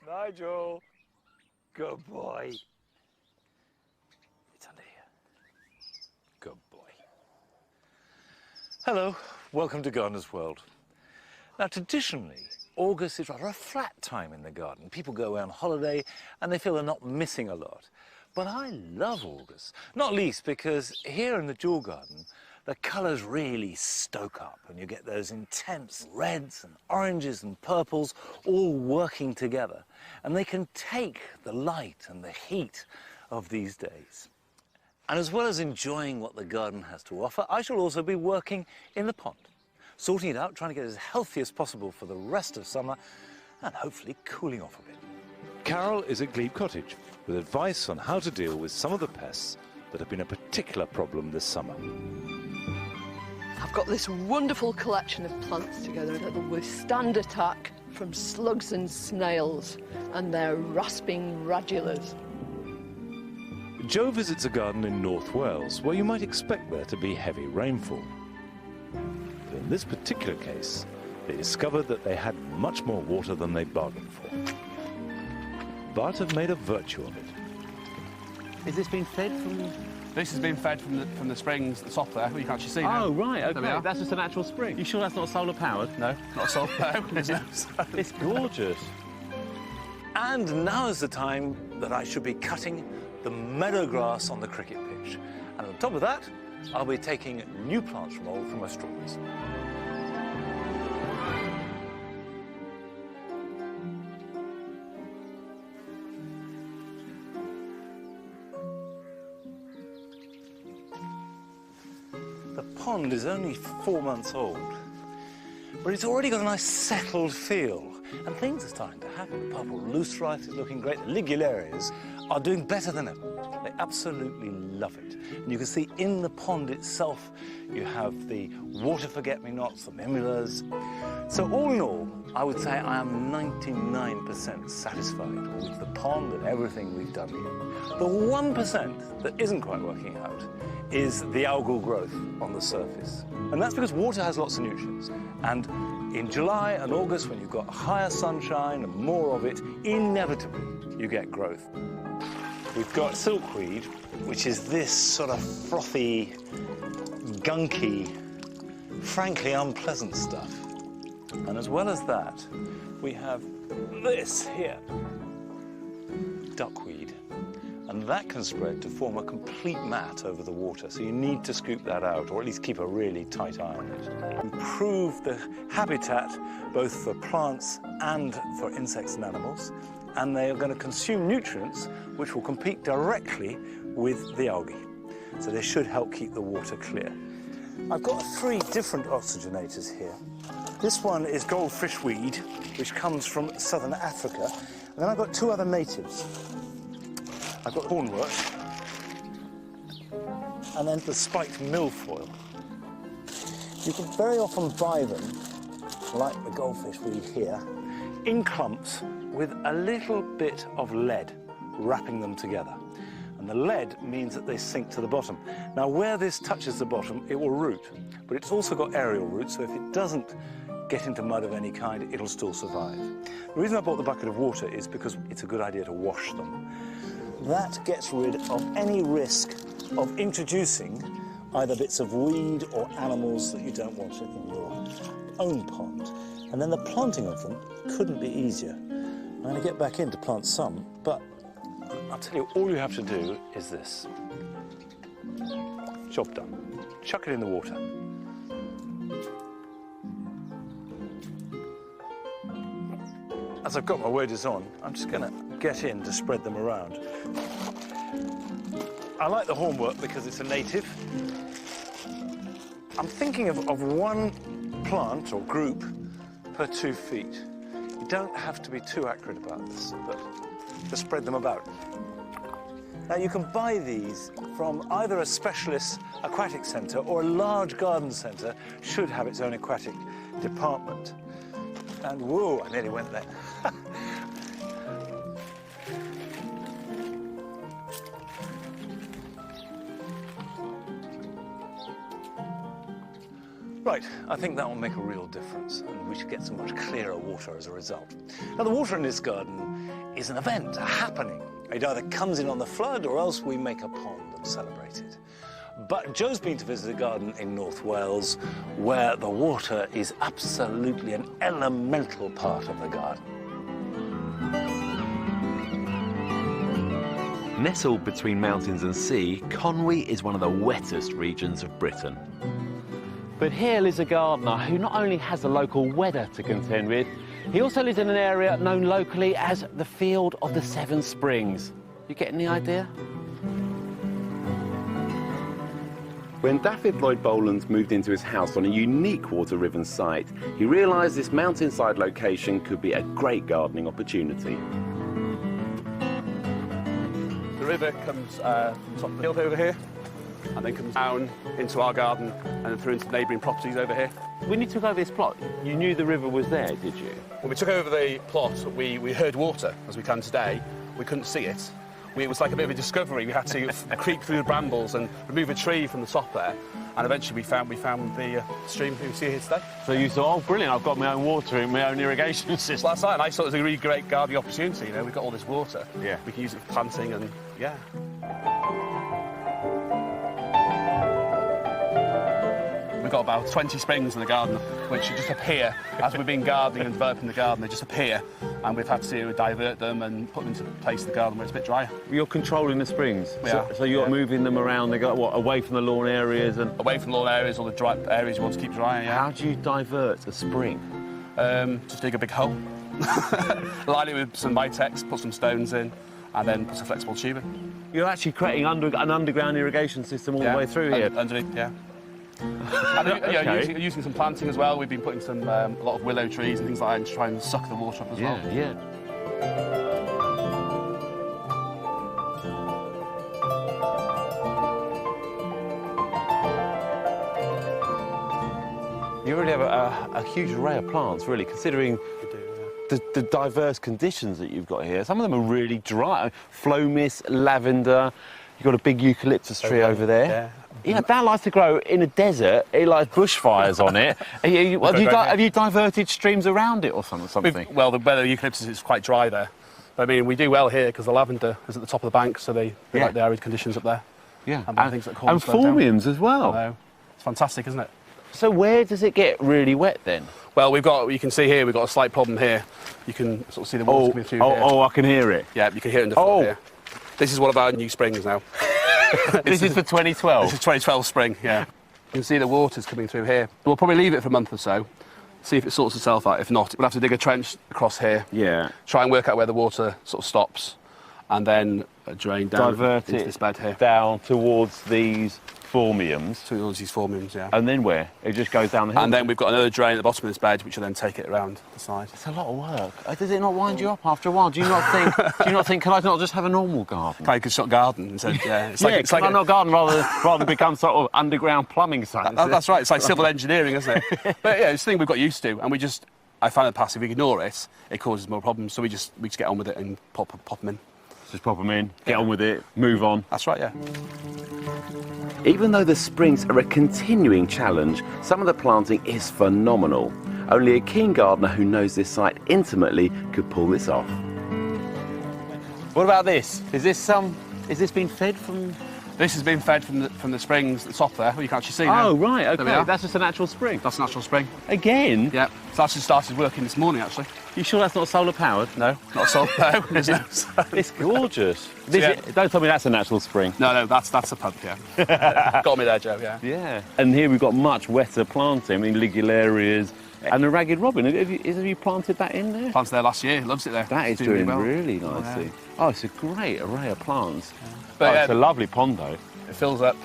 Nigel. Good boy. It's under here. Good boy. Hello, welcome to Gardener's World. Now, traditionally, August is rather a flat time in the garden. People go away on holiday and they feel they're not missing a lot. But I love August, not least because here in the Jewel Garden, the colours really stoke up and you get those intense reds and oranges and purples all working together. And they can take the light and the heat of these days. And as well as enjoying what the garden has to offer, I shall also be working in the pond, sorting it out, trying to get it as healthy as possible for the rest of summer and hopefully cooling off a bit. Carol is at Glebe Cottage with advice on how to deal with some of the pests that have been a particular problem this summer. I've got this wonderful collection of plants together that will withstand attack from slugs and snails and their rasping radulas. Jo visits a garden in North Wales where you might expect there to be heavy rainfall. But in this particular case, they discovered that they had much more water than they bargained for, but have made a virtue of it. Is this being fed from... This has been fed from the springs that's off there. You can actually see now. Oh, right, OK. There we are. That's just a natural spring. You sure that's not solar powered? No, not solar powered. It's gorgeous. And now is the time that I should be cutting the meadow grass on the cricket pitch. And on top of that, I'll be taking new plants from old from my strawberries. The pond is only 4 months old, but it's already got a nice settled feel, and things are starting to happen. The purple loosestrife is looking great. The ligularias are doing better than ever. They absolutely love it. And you can see in the pond itself, you have the water forget-me-nots, the mimulus. So all in all, I would say I am 99% satisfied with the pond and everything we've done here. The 1% that isn't quite working out is the algal growth on the surface. And that's because water has lots of nutrients. And in July and August, when you've got higher sunshine and more of it, inevitably you get growth. We've got silkweed, which is this sort of frothy, gunky, frankly unpleasant stuff. And as well as that, we have this here, duckweed. And that can spread to form a complete mat over the water, so you need to scoop that out, or at least keep a really tight eye on it. Improve the habitat, both for plants and for insects and animals, and they are going to consume nutrients which will compete directly with the algae. So they should help keep the water clear. I've got 3 different oxygenators here. This one is goldfish weed, which comes from southern Africa, and then I've got 2 other natives. I've got hornwort, and then the spiked milfoil. You can very often buy them, like the goldfish weed here, in clumps with a little bit of lead wrapping them together. And the lead means that they sink to the bottom. Now, where this touches the bottom, it will root, but it's also got aerial roots, so if it doesn't get into mud of any kind, it'll still survive. The reason I bought the bucket of water is because it's a good idea to wash them. That gets rid of any risk of introducing either bits of weed or animals that you don't want in your own pond. And then the planting of them couldn't be easier. I'm going to get back in to plant some, but I'll tell you, all you have to do is this. Job done. Chuck it in the water. As I've got my waders on, I'm just going to get in to spread them around. I like the hornwort because it's a native. I'm thinking of 1 plant or group per 2 feet. You don't have to be too accurate about this, but to spread them about. Now, you can buy these from either a specialist aquatic centre or a large garden centre should have its own aquatic department. And whoa, I nearly went there. Right, I think that will make a real difference, and we should get some much clearer water as a result. Now, the water in this garden is an event, a happening. It either comes in on the flood, or else we make a pond and celebrate it. But Joe's been to visit a garden in North Wales where the water is absolutely an elemental part of the garden. Nestled between mountains and sea, Conwy is one of the wettest regions of Britain. But here lives a gardener who not only has the local weather to contend with, he also lives in an area known locally as the Field of the Seven Springs. You getting the idea? When David Lloyd Boland's moved into his house on a unique water-riven site, he realised this mountainside location could be a great gardening opportunity. The river comes from the top of the hill over here, and then comes down into our garden and then through into neighbouring properties over here. When you took over this plot, you knew the river was there, did you? When we took over the plot, we heard water, as we can today. We couldn't see it. It was like a bit of a discovery. We had to creep through the brambles and remove a tree from the top there, and eventually we found the stream we see here today. So you thought, oh, brilliant, I've got my own water in my own irrigation system. Well, that's right, and I thought it was a really great gardening opportunity. You know, we've got all this water. Yeah. We can use it for planting and, yeah. We've got about 20 springs in the garden, which just appear as we've been gardening and developing the garden. They just appear, and we've had to divert them and put them into a place in the garden where it's a bit drier. You're controlling the springs, Yeah. So you're moving them around. They go away from the lawn areas and Away from lawn areas, all the dry areas you want to keep dry. Yeah. How do you divert a spring? Just dig a big hole, line it with some Mitex, put some stones in, and then put a flexible tube in. You're actually creating an underground irrigation system all the way through here. Underneath, yeah. And Okay. using some planting as well. We've been putting some a lot of willow trees and things like that to try and suck the water up as well. Yeah. You really have a huge array of plants, really, considering the diverse conditions that you've got here. Some of them are really dry. Phlomis, lavender. You've got a big eucalyptus tree over there. Yeah. Yeah, that likes to grow in a desert. It likes bushfires on it. Have you diverted streams around it or something? Well, the eucalyptus is quite dry there. But, I mean, we do well here because the lavender is at the top of the bank, so they like the arid conditions up there. Yeah, And things like corn and slow down. phormiums as well. I know. It's fantastic, isn't it? So where does it get really wet then? Well, you can see here, we've got a slight problem here. You can sort of see the water coming through here. I can hear it. Yeah, you can hear it in the floor here. This is one of our new springs now. This is for 2012. This is 2012 spring, yeah. You can see the water's coming through here. We'll probably leave it for a month or so, see if it sorts itself out. If not, we'll have to dig a trench across here. Yeah. Try and work out where the water sort of stops, and then drain down Divert into it this bed here. down towards these phormiums. Towards these phormiums, yeah. And then where? It just goes down the hill? And then we've got another drain at the bottom of this bed, which will then take it around the side. It's a lot of work. Does it not wind you up after a while? Do you not think, can I not just have a normal garden? Kind of construct garden instead, yeah. It's It's like not garden rather than become sort of underground plumbing science. That's right, it's like civil engineering, isn't it? But yeah, it's the thing we've got used to, and I find in the past, if we ignore it, it causes more problems, so we just get on with it and pop them in. Just pop them in, get on with it, move on. That's right, yeah. Even though the springs are a continuing challenge, some of the planting is phenomenal. Only a keen gardener who knows this site intimately could pull this off. What about this? Is this been fed from? This has been fed from the springs at the top there. Well, you can actually see now. Oh, right, There we okay. are. That's just a natural spring. That's a natural spring. Again? Yeah. So that's just started working this morning, actually. You sure that's not solar powered? No, not at all. No, is it? It's gorgeous. Yeah. Don't tell me that's a natural spring. No, that's a pump, yeah. Got me there, Joe, yeah. Yeah. And here we've got much wetter planting. I mean, ligularias and the ragged robin. Have you planted that in there? Planted there last year. Loves it there. That is It's doing well. really nicely. yeah. Oh, it's a great array of plants. But, It's a lovely pond, though. It fills up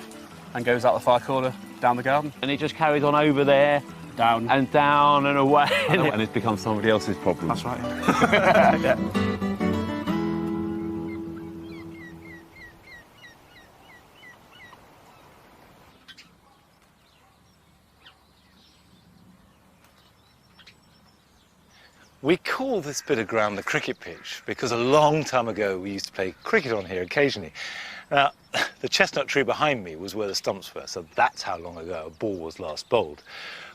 and goes out the far corner, down the garden. And it just carries on over there Down. and away. And it's become somebody else's problem. That's right. We call this bit of ground the cricket pitch because a long time ago we used to play cricket on here occasionally. Now, the chestnut tree behind me was where the stumps were, so that's how long ago a ball was last bowled.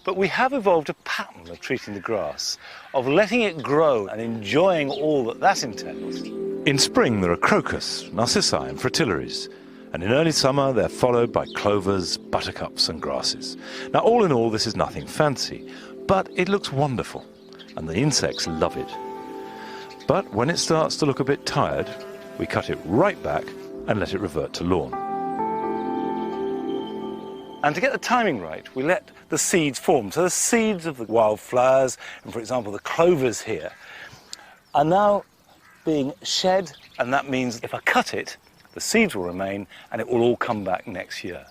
But we have evolved a pattern of treating the grass, of letting it grow and enjoying all that that entails. In spring there are crocus, narcissi and fritillaries, and in early summer they're followed by clovers, buttercups and grasses. Now all in all this is nothing fancy, but it looks wonderful and the insects love it. But when it starts to look a bit tired, we cut it right back and let it revert to lawn. And to get the timing right, we let the seeds form. So the seeds of the wildflowers, and for example the clovers here, are now being shed, and that means if I cut it, the seeds will remain and it will all come back next year.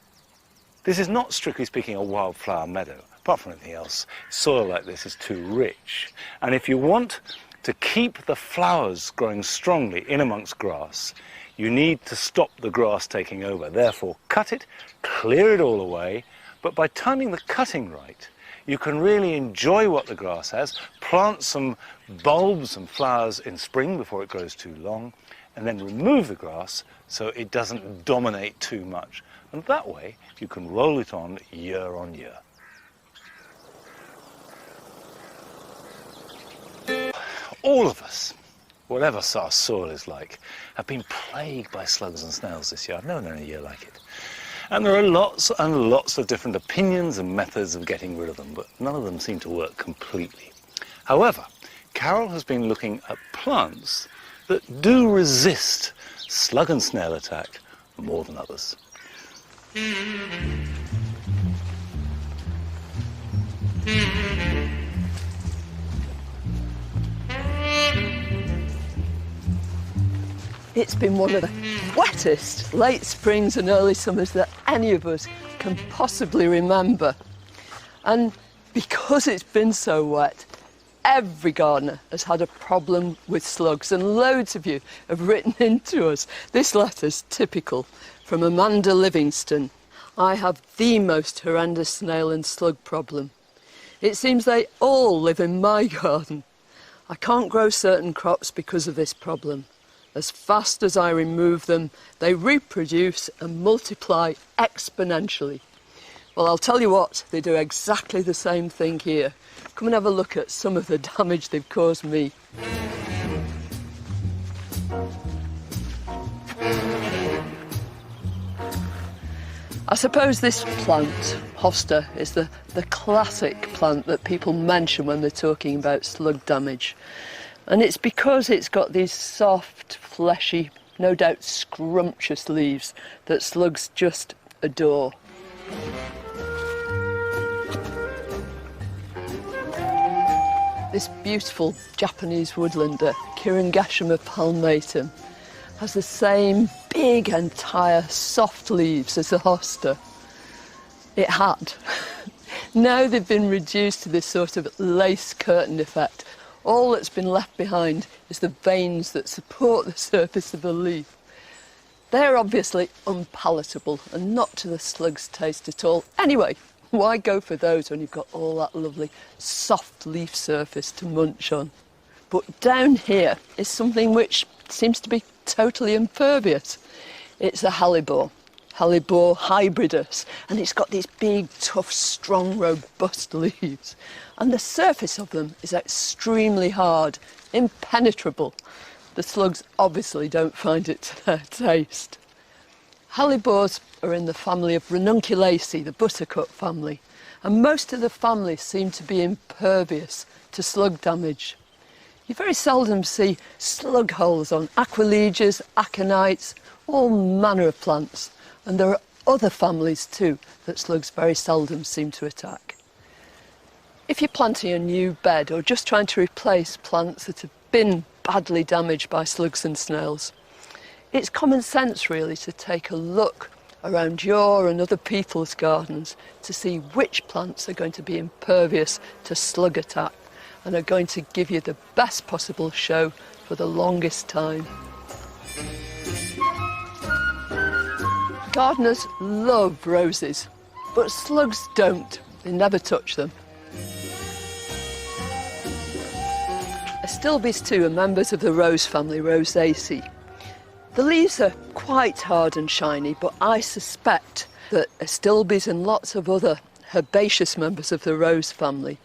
This is not, strictly speaking, a wildflower meadow. Apart from anything else, soil like this is too rich. And if you want to keep the flowers growing strongly in amongst grass, you need to stop the grass taking over. Therefore, cut it, clear it all away, but by timing the cutting right, you can really enjoy what the grass has, plant some bulbs and flowers in spring before it grows too long, and then remove the grass so it doesn't dominate too much. And that way, you can roll it on year on year. All of us, whatever our soil is like, have been plagued by slugs and snails this year. I've never known a year like it. And there are lots and lots of different opinions and methods of getting rid of them, but none of them seem to work completely. However, Carol has been looking at plants that do resist slug and snail attack more than others. It's been one of the wettest late springs and early summers that any of us can possibly remember. And because it's been so wet, every gardener has had a problem with slugs, and loads of you have written into us. This letter's typical from Amanda Livingston. I have the most horrendous snail and slug problem. It seems they all live in my garden. I can't grow certain crops because of this problem. As fast as I remove them, they reproduce and multiply exponentially. Well, I'll tell you what, they do exactly the same thing here. Come and have a look at some of the damage they've caused me. I suppose this plant, hosta, is the classic plant that people mention when they're talking about slug damage. And it's because it's got these soft, fleshy, no doubt scrumptious leaves that slugs just adore. This beautiful Japanese woodlander, Kirangashima palmatum, has the same big, entire, soft leaves as the hosta. It had. Now they've been reduced to this sort of lace curtain effect. All that's been left behind is the veins that support the surface of the leaf. They're obviously unpalatable and not to the slug's taste at all. Anyway, why go for those when you've got all that lovely soft leaf surface to munch on? But down here is something which seems to be totally impervious. It's a hellebore, Hellebore hybridus, and it's got these big, tough, strong, robust leaves. And the surface of them is extremely hard, impenetrable. The slugs obviously don't find it to their taste. Hellebores are in the family of Ranunculaceae, the buttercup family, and most of the family seem to be impervious to slug damage. You very seldom see slug holes on aquilegias, aconites, all manner of plants, and there are other families too that slugs very seldom seem to attack. If you're planting a new bed or just trying to replace plants that have been badly damaged by slugs and snails, it's common sense really to take a look around your and other people's gardens to see which plants are going to be impervious to slug attack and are going to give you the best possible show for the longest time. Gardeners love roses, but slugs don't. They never touch them. Astilbes too are members of the rose family, Rosaceae. The leaves are quite hard and shiny, but I suspect that Astilbes and lots of other herbaceous members of the rose family,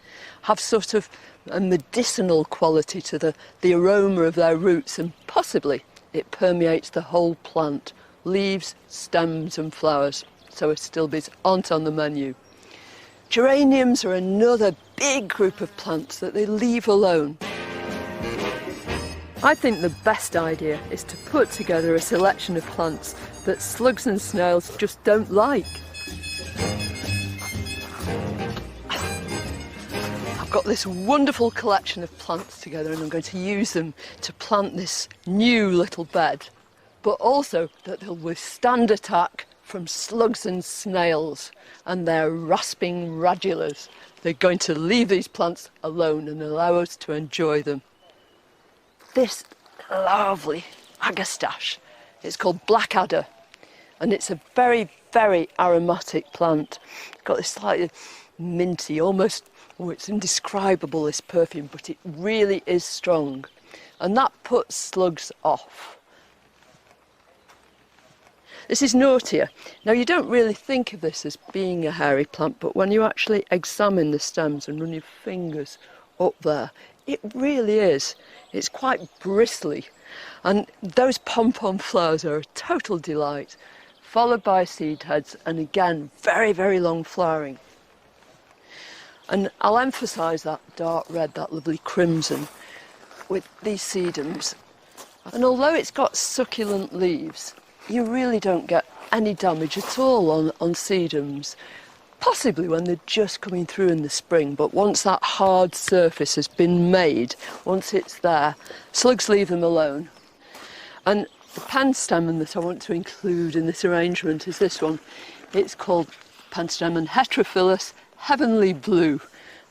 have sort of a medicinal quality to the aroma of their roots, and possibly it permeates the whole plant, leaves, stems and flowers, so astilbes aren't on the menu. Geraniums are another big group of plants that they leave alone. I think the best idea is to put together a selection of plants that slugs and snails just don't like. I've got this wonderful collection of plants together and I'm going to use them to plant this new little bed, but also that they'll withstand attack from slugs and snails and their rasping radulars. They're going to leave these plants alone and allow us to enjoy them. This lovely agastache is called blackadder, and it's a very, very aromatic plant. It's got this slightly minty, almost, oh, it's indescribable, this perfume, but it really is strong, and that puts slugs off. This is Nautia. Now, you don't really think of this as being a hairy plant, but when you actually examine the stems and run your fingers up there, it really is. It's quite bristly, and those pom-pom flowers are a total delight, followed by seed heads, and again, very, very long flowering. And I'll emphasise that dark red, that lovely crimson, with these sedums. And although it's got succulent leaves, you really don't get any damage at all on sedums. Possibly when they're just coming through in the spring, but once that hard surface has been made, once it's there, slugs leave them alone. And the panstemon that I want to include in this arrangement is this one. It's called Panstemon heterophyllus heavenly blue,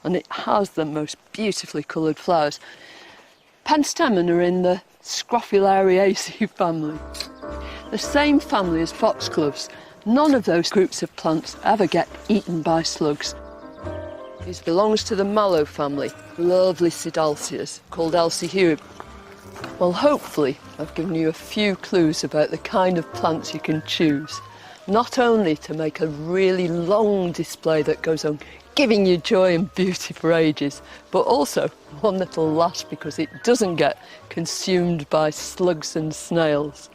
and it has the most beautifully coloured flowers. Panstemon are in the Scrophulariaceae family, the same family as foxgloves. None of those groups of plants ever get eaten by slugs. This belongs to the mallow family, lovely Sidalcias, called Elsie. Well, hopefully I've given you a few clues about the kind of plants you can choose, not only to make a really long display that goes on giving you joy and beauty for ages, but also one that'll last because it doesn't get consumed by slugs and snails.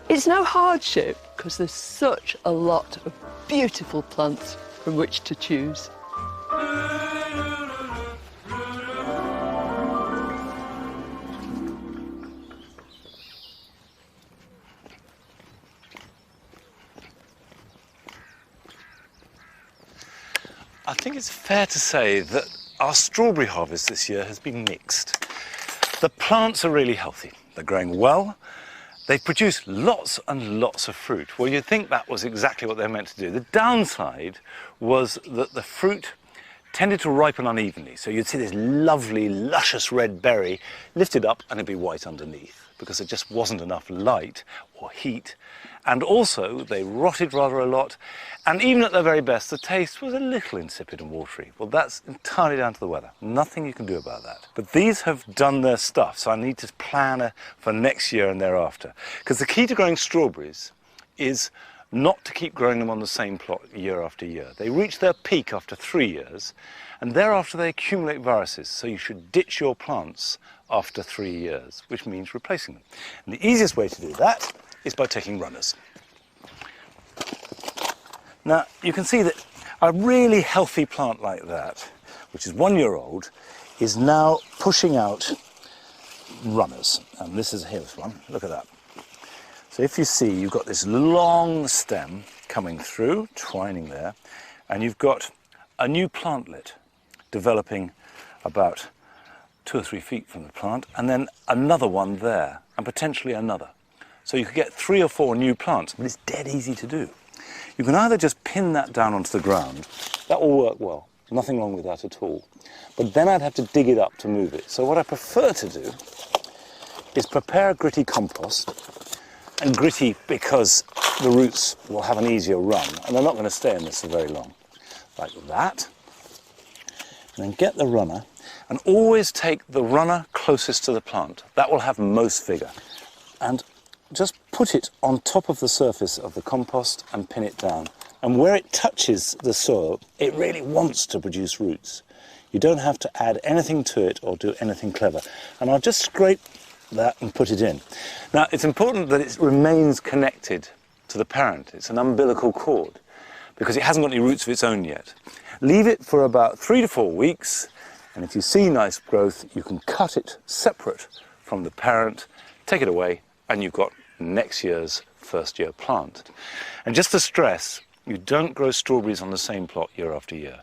It's no hardship because there's such a lot of beautiful plants from which to choose. I think it's fair to say that our strawberry harvest this year has been mixed. The plants are really healthy. They're growing well. They produce lots and lots of fruit. Well, you'd think that was exactly what they were meant to do. The downside was that the fruit tended to ripen unevenly. So you'd see this lovely, luscious red berry lifted up and it'd be white underneath because there just wasn't enough light or heat. And also, they rotted rather a lot. And even at their very best, the taste was a little insipid and watery. Well, that's entirely down to the weather. Nothing you can do about that. But these have done their stuff, so I need to plan for next year and thereafter. Because the key to growing strawberries is not to keep growing them on the same plot year after year. They reach their peak after 3 years, and thereafter they accumulate viruses. So you should ditch your plants after 3 years, which means replacing them. And the easiest way to do that is by taking runners. Now, you can see that a really healthy plant like that, which is 1 year old, is now pushing out runners. And here's one, look at that. So if you see, you've got this long stem coming through, twining there, and you've got a new plantlet developing about 2 or 3 feet from the plant, and then another one there, and potentially another. So you could get 3 or 4 new plants, but it's dead easy to do. You can either just pin that down onto the ground. That will work well. Nothing wrong with that at all. But then I'd have to dig it up to move it. So what I prefer to do is prepare a gritty compost. And gritty because the roots will have an easier run, and they're not going to stay in this for very long. Like that. And then get the runner, and always take the runner closest to the plant. That will have most vigour. And just put it on top of the surface of the compost and pin it down. And where it touches the soil, it really wants to produce roots. You don't have to add anything to it or do anything clever. And I'll just scrape that and put it in. Now, it's important that it remains connected to the parent. It's an umbilical cord because it hasn't got any roots of its own yet. Leave it for about 3 to 4 weeks, and if you see nice growth, you can cut it separate from the parent, take it away, and you've got next year's first-year plant. And just to stress, you don't grow strawberries on the same plot year after year.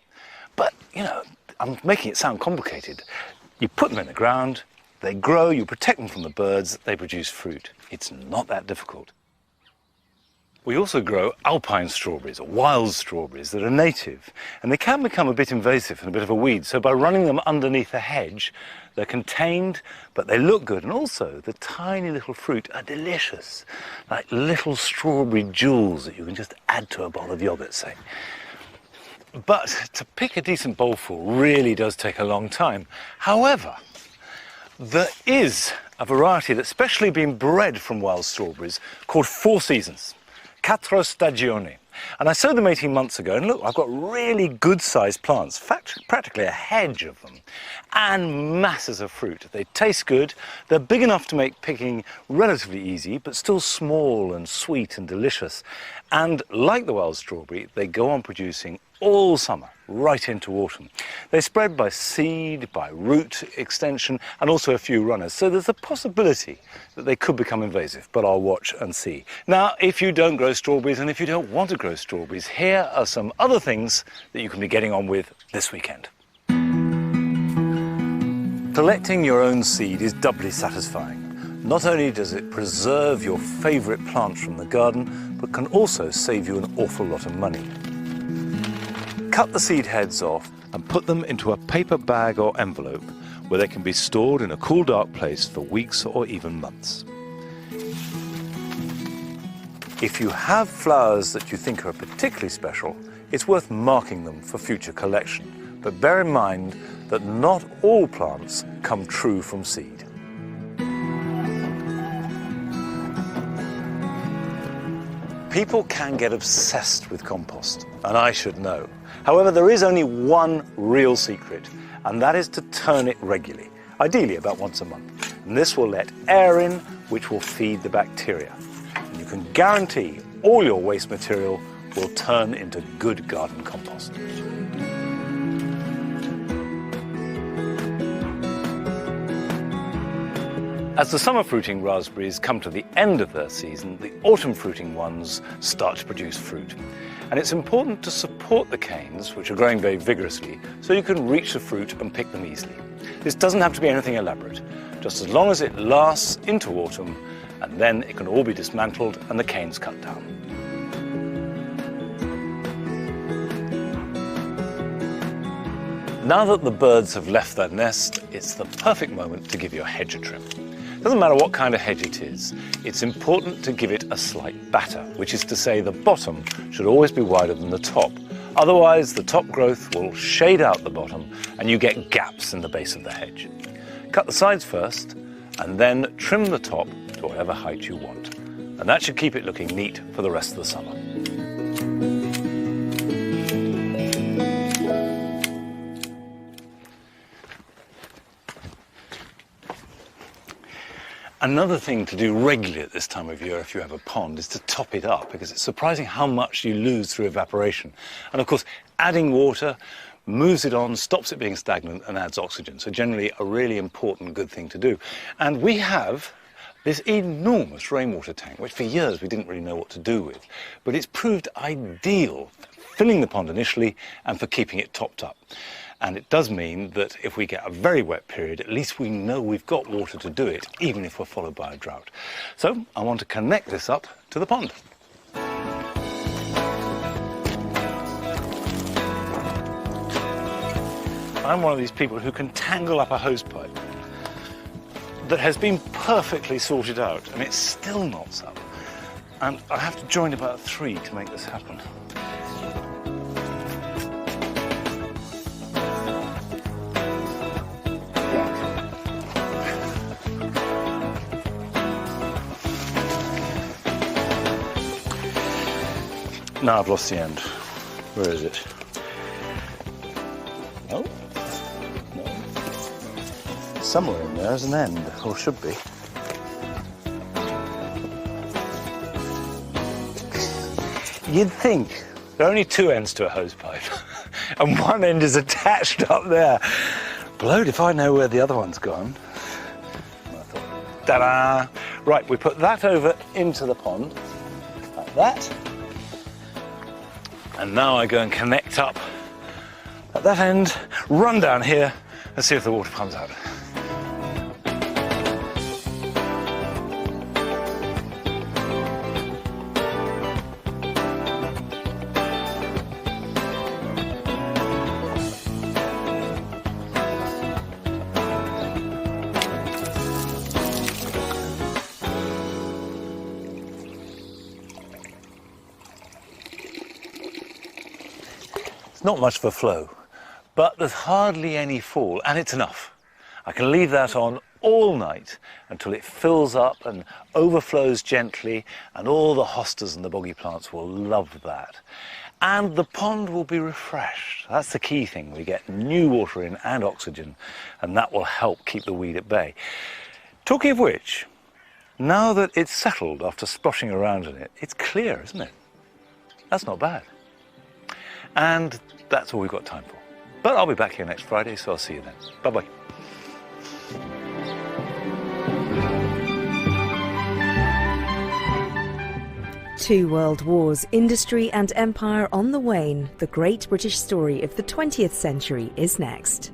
But, you know, I'm making it sound complicated. You put them in the ground, they grow, you protect them from the birds, they produce fruit. It's not that difficult. We also grow alpine strawberries, or wild strawberries, that are native, and they can become a bit invasive and a bit of a weed, so by running them underneath a hedge, they're contained, but they look good, and also the tiny little fruit are delicious, like little strawberry jewels that you can just add to a bowl of yoghurt, say. But to pick a decent bowlful really does take a long time. However, there is a variety that's specially been bred from wild strawberries called 4 Seasons, Quattro Stagioni. And I sowed them 18 months ago, and look, I've got really good-sized plants, in fact, practically a hedge of them, and masses of fruit. They taste good, they're big enough to make picking relatively easy, but still small and sweet and delicious. And like the wild strawberry, they go on producing all summer, right into autumn. They spread by seed, by root extension, and also a few runners. So there's a possibility that they could become invasive, but I'll watch and see. Now, if you don't grow strawberries and if you don't want to grow strawberries, here are some other things that you can be getting on with this weekend. Collecting your own seed is doubly satisfying. Not only does it preserve your favourite plants from the garden, but can also save you an awful lot of money. Cut the seed heads off and put them into a paper bag or envelope where they can be stored in a cool, dark place for weeks or even months. If you have flowers that you think are particularly special, it's worth marking them for future collection. But bear in mind that not all plants come true from seed. People can get obsessed with compost, and I should know. However, there is only one real secret, and that is to turn it regularly, ideally about once a month. And this will let air in, which will feed the bacteria. And you can guarantee all your waste material will turn into good garden compost. As the summer fruiting raspberries come to the end of their season, the autumn fruiting ones start to produce fruit. And it's important to support the canes, which are growing very vigorously, so you can reach the fruit and pick them easily. This doesn't have to be anything elaborate, just as long as it lasts into autumn, and then it can all be dismantled and the canes cut down. Now that the birds have left their nest, it's the perfect moment to give your hedge a trim. Doesn't matter what kind of hedge it is, it's important to give it a slight batter, which is to say the bottom should always be wider than the top. Otherwise, the top growth will shade out the bottom and you get gaps in the base of the hedge. Cut the sides first and then trim the top to whatever height you want. And that should keep it looking neat for the rest of the summer. Another thing to do regularly at this time of year if you have a pond is to top it up, because it's surprising how much you lose through evaporation. And of course, adding water moves it on, stops it being stagnant and adds oxygen. So generally a really important good thing to do. And we have this enormous rainwater tank, which for years we didn't really know what to do with. But it's proved ideal for filling the pond initially and for keeping it topped up. And it does mean that if we get a very wet period, at least we know we've got water to do it, even if we're followed by a drought. So I want to connect this up to the pond. I'm one of these people who can tangle up a hose pipe that has been perfectly sorted out, and it still knots up. And I have to join about 3 to make this happen. No, I've lost the end. Where is it? Oh, no. Somewhere in there is an end, or should be. You'd think there are only two ends to a hose pipe, and one end is attached up there. Blowed if I know where the other one's gone. Ta-da! Right, we put that over into the pond, like that. And now I go and connect up at that end, run down here, and see if the water comes out. It's not much of a flow, but there's hardly any fall, and it's enough. I can leave that on all night until it fills up and overflows gently, and all the hostas and the boggy plants will love that. And the pond will be refreshed. That's the key thing. We get new water in and oxygen, and that will help keep the weed at bay. Talking of which, now that it's settled after splashing around in it, it's clear, isn't it? That's not bad. And that's all we've got time for. But I'll be back here next Friday, so I'll see you then. Bye-bye. Two World Wars, industry and empire on the wane. The great British story of the 20th century is next.